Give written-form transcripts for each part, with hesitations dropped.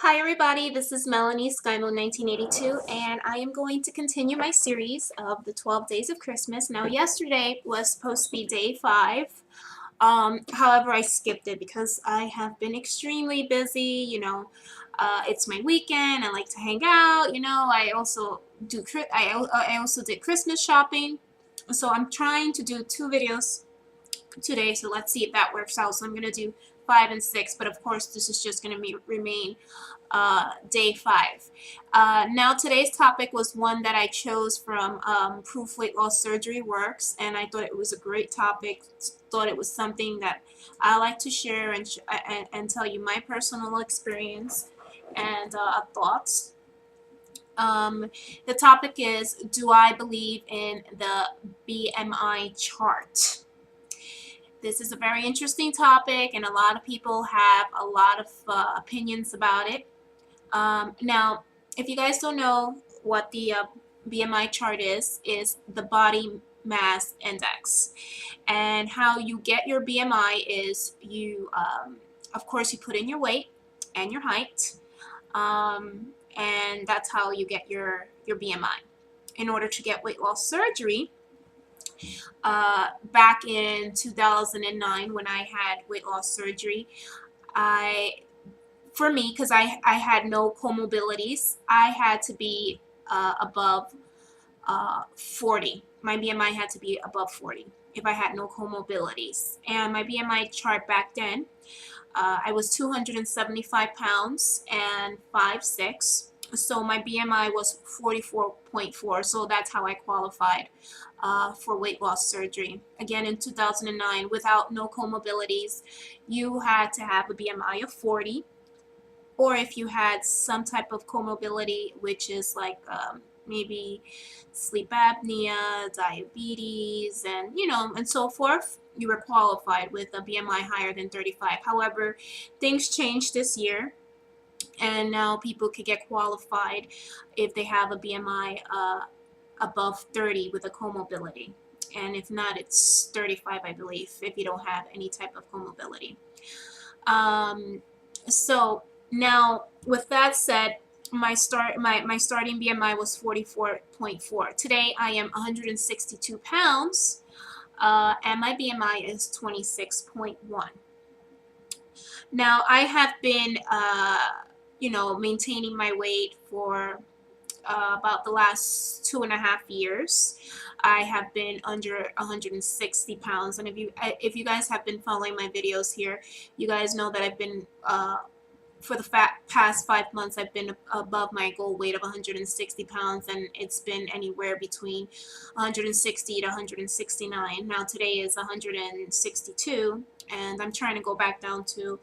Hi everybody, this is Melanie Skymo 1982 and I am going to continue my series of the 12 days of Christmas. Now yesterday was supposed to be day 5. However, I skipped it because I have been extremely busy. It's my weekend. I like to hang out. I also I also did Christmas shopping. So I'm trying to do 2 videos today, so let's see if that works out. So I'm gonna do 5 and 6, but of course this is just gonna remain day 5. Now today's topic was one that I chose from Proof Weight Loss Surgery Works, and I thought it was a great topic. Thought it was something that I like to share and tell you my personal experience and thoughts. The topic is, do I believe in the BMI chart? This is a very interesting topic, and a lot of people have a lot of opinions about it. Now, if you guys don't know what the BMI chart is the body mass index. And how you get your BMI is of course, you put in your weight and your height, and that's how you get your BMI. In order to get weight loss surgery, back in 2009 when I had weight loss surgery, for me, because I had no comorbidities, I had to be above 40. My BMI had to be above 40 if I had no comorbidities. And my BMI chart back then, I was 275 pounds and 5'6". So my BMI was 44.4. So that's how I qualified for weight loss surgery. Again, in 2009, without no comorbidities, you had to have a BMI of 40. Or if you had some type of comorbidity, which is like maybe sleep apnea, diabetes, and so forth, you were qualified with a BMI higher than 35. However, things changed this year, and now people could get qualified if they have a BMI above 30 with a comorbidity. And if not, it's 35, I believe, if you don't have any type of comorbidity. So now, with that said, my starting BMI was 44.4. Today I am 162 pounds, and my BMI is 26.1. Now I have been, maintaining my weight for about the last 2.5 years. I have been under 160 pounds, and if you guys have been following my videos here, you guys know that I've been for the past 5 months, I've been above my goal weight of 160 pounds, and it's been anywhere between 160 to 169. Now today is 162, and I'm trying to go back down to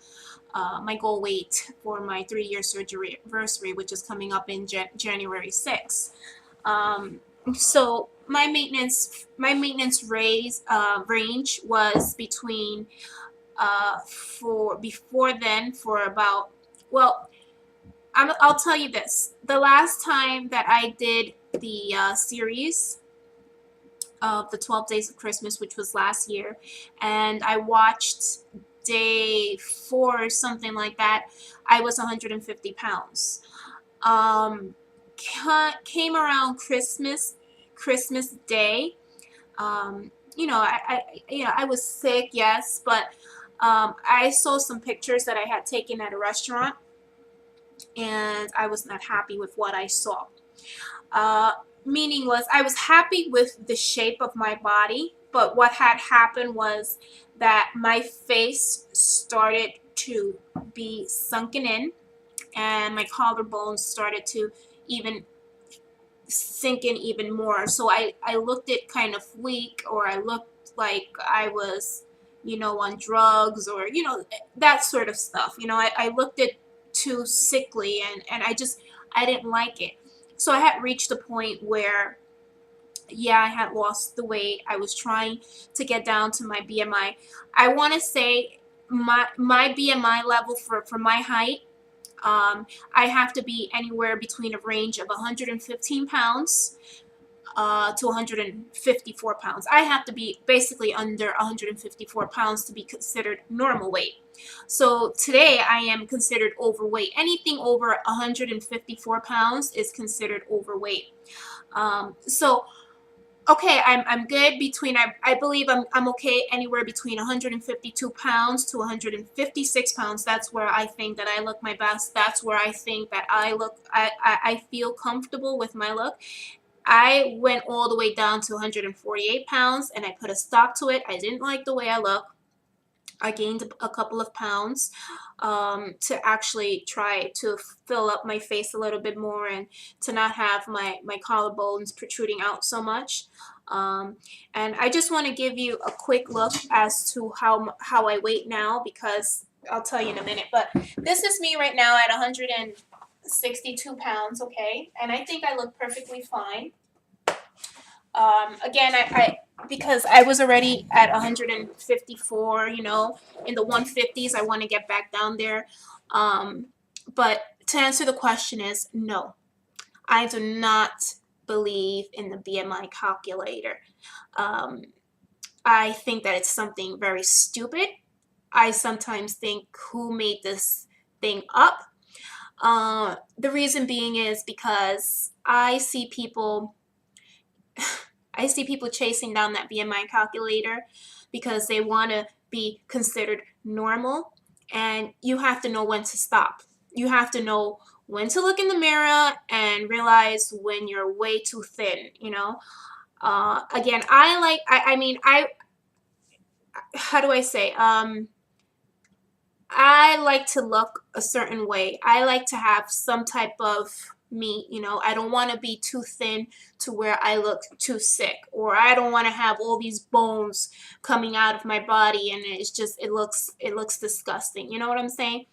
my goal weight for my 3-year surgery anniversary, which is coming up in January 6th. So my maintenance range was between for before then for about, well, I'll tell you this. The last time that I did the series of the 12 Days of Christmas, which was last year, and I watched day 4 or something like that, I was 150 pounds. Came around Christmas Day. I was sick, yes, but I saw some pictures that I had taken at a restaurant, and I was not happy with what I saw. Meaning was, I was happy with the shape of my body, but what had happened was that my face started to be sunken in, and my collarbones started to even sink in even more. So I looked it kind of weak, or I looked like I was, on drugs, or, that sort of stuff. I looked it too sickly, and I didn't like it. So I had reached a point where, yeah, I had lost the weight. I was trying to get down to my BMI. I want to say my BMI level for my height, I have to be anywhere between a range of 115 pounds to 154 pounds. I have to be basically under 154 pounds to be considered normal weight. So today I am considered overweight. Anything over 154 pounds is considered overweight. So okay, I'm good between, I believe I'm okay anywhere between 152 pounds to 156 pounds. That's where I think that I look my best. That's where I think that I feel comfortable with my look. I went all the way down to 148 pounds and I put a stop to it. I didn't like the way I look. I gained a couple of pounds to actually try to fill up my face a little bit more and to not have my collarbones protruding out so much. And I just want to give you a quick look as to how I weight now, because I'll tell you in a minute. But this is me right now at 162 pounds, okay? And I think I look perfectly fine. Again, I because I was already at 154, you know, in the 150s. I want to get back down there. But to answer the question is no, I do not believe in the BMI calculator. I think that it's something very stupid. I sometimes think, who made this thing up? The reason being is because I see people chasing down that BMI calculator because they want to be considered normal, and you have to know when to stop. You have to know when to look in the mirror and realize when you're way too thin, you know. Again, I mean, how do I say? I like to look a certain way. I like to have some type of meat, you know. I don't want to be too thin to where I look too sick, or I don't want to have all these bones coming out of my body and it's just it looks disgusting. You know what I'm saying?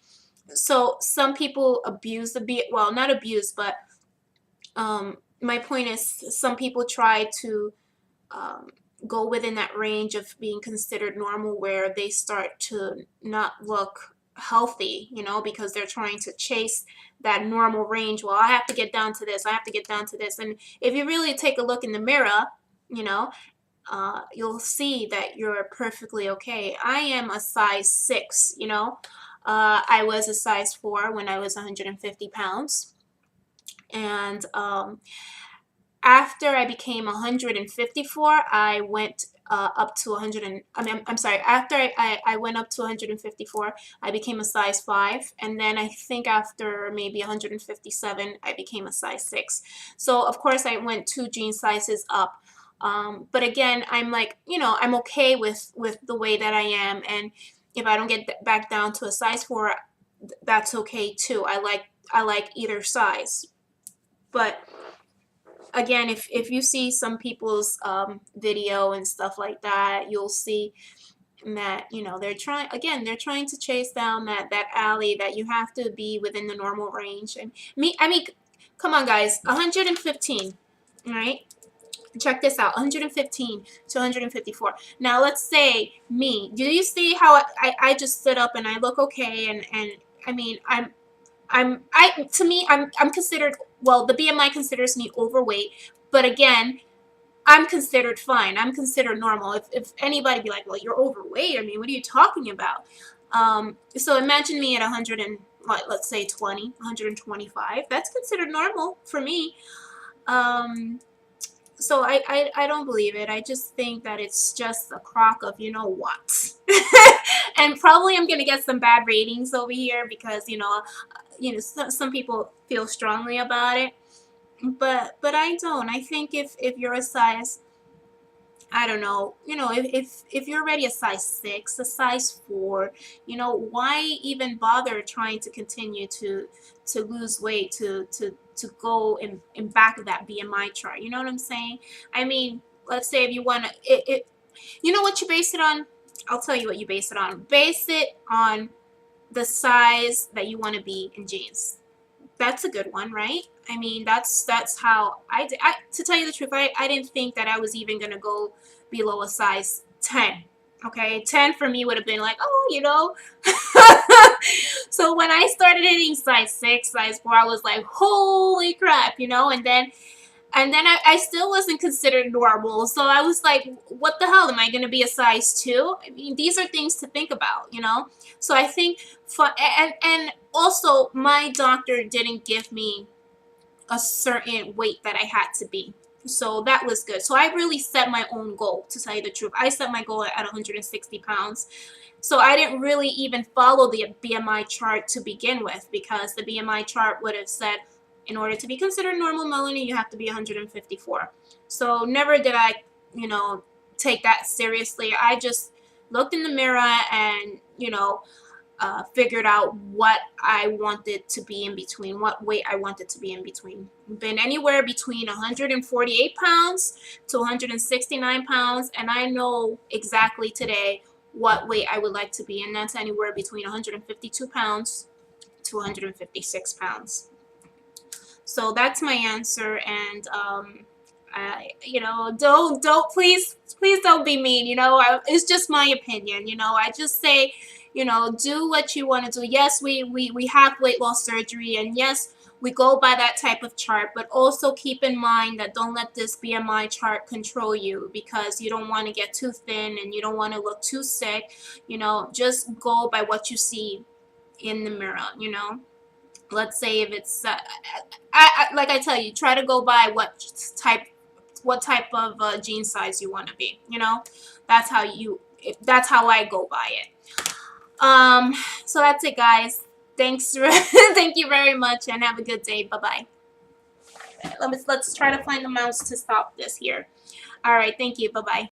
So some people abuse well, not abuse, but my point is some people try to um, go within that range of being considered normal where they start to not look healthy, you know, because they're trying to chase that normal range. Well, I have to get down to this. I have to get down to this. And if you really take a look in the mirror, you know, you'll see that you're perfectly okay. I am a size 6, you know. I was a size 4 when I was 150 pounds. And after I became 154, I went up to 100 and, I'm sorry, after I went up to 154, I became a size 5, and then I think after maybe 157, I became a size 6. So of course I went 2 jean sizes up. But again, I'm like, you know, I'm okay with the way that I am, and if I don't get back down to a size 4, that's okay too. I like either size. But again, if you see some people's video and stuff like that, you'll see that, you know, they're trying to chase down that alley that you have to be within the normal range. And I mean, come on guys, 115, all right? Check this out, 115 to 154. Now let's say me. Do you see how I just stood up and I look okay, and I mean, to me, I'm considered, well, the BMI considers me overweight, but again, I'm considered fine. I'm considered normal. If anybody be like, well, you're overweight, I mean, what are you talking about? So imagine me at 100 and, let's say 125. That's considered normal for me. So I don't believe it. I just think that it's just a crock of you know what. And probably I'm gonna get some bad ratings over here because some people feel strongly about it, but I don't. I think if you're a size, I don't know, you know, if you're already a size 6, a size 4, you know, why even bother trying to continue to lose weight, to go in back of that BMI chart? You know what I'm saying? I mean, let's say if you want to, you know what you base it on? I'll tell you what you base it on. Base it on the size that you want to be in jeans. That's a good one, right? I mean, that's how I did. To tell you the truth, I didn't think that I was even gonna go below a size 10. Okay, 10 for me would have been like, oh, you know. So when I started hitting size 6, size 4, I was like, holy crap, you know. And then And then I still wasn't considered normal. So I was like, what the hell? Am I going to be a size 2? I mean, these are things to think about, you know? So I think, and also my doctor didn't give me a certain weight that I had to be. So that was good. So I really set my own goal, to tell you the truth. I set my goal at 160 pounds. So I didn't really even follow the BMI chart to begin with, because the BMI chart would have said, in order to be considered normal, Melanie, you have to be 154. So never did I, you know, take that seriously. I just looked in the mirror and, figured out what I wanted to be in between, what weight I wanted to be in between. Been anywhere between 148 pounds to 169 pounds, and I know exactly today what weight I would like to be, and that's anywhere between 152 pounds to 156 pounds. So that's my answer, and don't please don't be mean. It's just my opinion. I just say, do what you want to do. Yes, we have weight loss surgery, and yes, we go by that type of chart, but also keep in mind that don't let this BMI chart control you, because you don't want to get too thin and you don't want to look too sick. Just go by what you see in the mirror. Let's say if it's like I tell you, try to go by what type of jean size you want to be. That's how I go by it. So that's it, guys. Thanks. Thank you very much, and have a good day. Bye bye. Let's try to find the mouse to stop this here. All right, thank you. Bye bye.